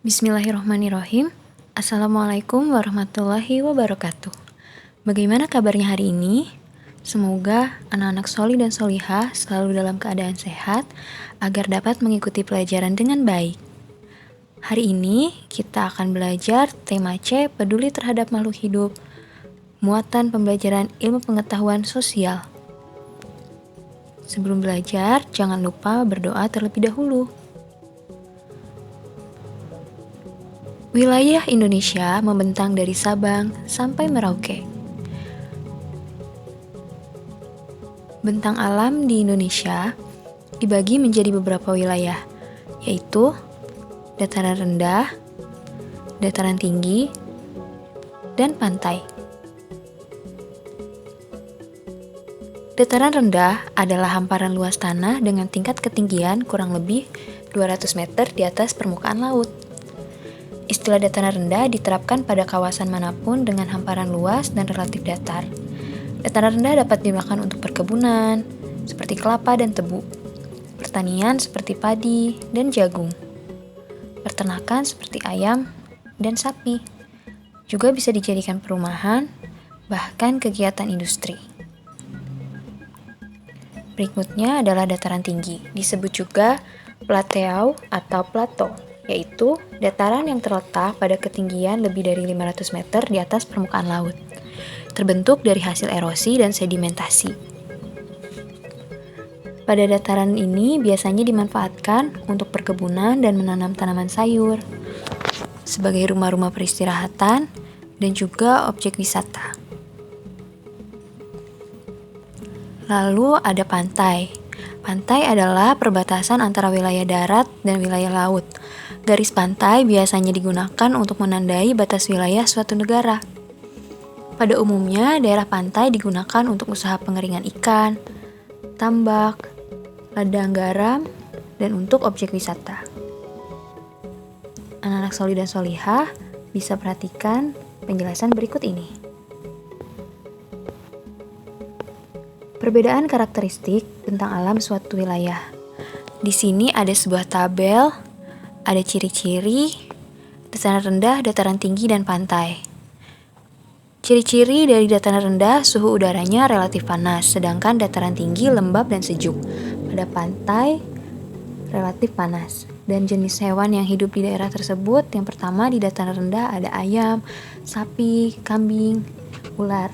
Bismillahirrahmanirrahim. Assalamualaikum warahmatullahi wabarakatuh. Bagaimana kabarnya hari ini? Semoga anak-anak soli dan solihah selalu dalam keadaan sehat agar dapat mengikuti pelajaran dengan baik. Hari ini kita akan belajar tema C, peduli terhadap makhluk hidup, muatan pembelajaran ilmu pengetahuan sosial. Sebelum belajar, jangan lupa berdoa terlebih dahulu. Wilayah Indonesia membentang dari Sabang sampai Merauke. Bentang alam di Indonesia dibagi menjadi beberapa wilayah, yaitu dataran rendah, dataran tinggi, dan pantai. Dataran rendah adalah hamparan luas tanah dengan tingkat ketinggian kurang lebih 200 meter di atas permukaan laut. Istilah dataran rendah diterapkan pada kawasan manapun dengan hamparan luas dan relatif datar. Dataran rendah dapat digunakan untuk perkebunan, seperti kelapa dan tebu, pertanian seperti padi dan jagung, peternakan seperti ayam dan sapi, juga bisa dijadikan perumahan, bahkan kegiatan industri. Berikutnya adalah dataran tinggi, disebut juga plateau atau plateau, yaitu dataran yang terletak pada ketinggian lebih dari 500 meter di atas permukaan laut, terbentuk dari hasil erosi dan sedimentasi. Pada dataran ini biasanya dimanfaatkan untuk perkebunan dan menanam tanaman sayur, sebagai rumah-rumah peristirahatan dan juga objek wisata. Lalu ada pantai. Pantai adalah perbatasan antara wilayah darat dan wilayah laut. Garis pantai biasanya digunakan untuk menandai batas wilayah suatu negara. Pada umumnya, daerah pantai digunakan untuk usaha pengeringan ikan, tambak, ladang garam, dan untuk objek wisata. Anak-anak soli dan solihah bisa perhatikan penjelasan berikut ini. Perbedaan karakteristik bentang alam suatu wilayah. Di sini ada sebuah tabel, ada ciri-ciri, dataran rendah, dataran tinggi, dan pantai. Ciri-ciri dari dataran rendah, suhu udaranya relatif panas, sedangkan dataran tinggi lembab dan sejuk. Pada pantai, relatif panas. Dan jenis hewan yang hidup di daerah tersebut, yang pertama di dataran rendah ada ayam, sapi, kambing, ular.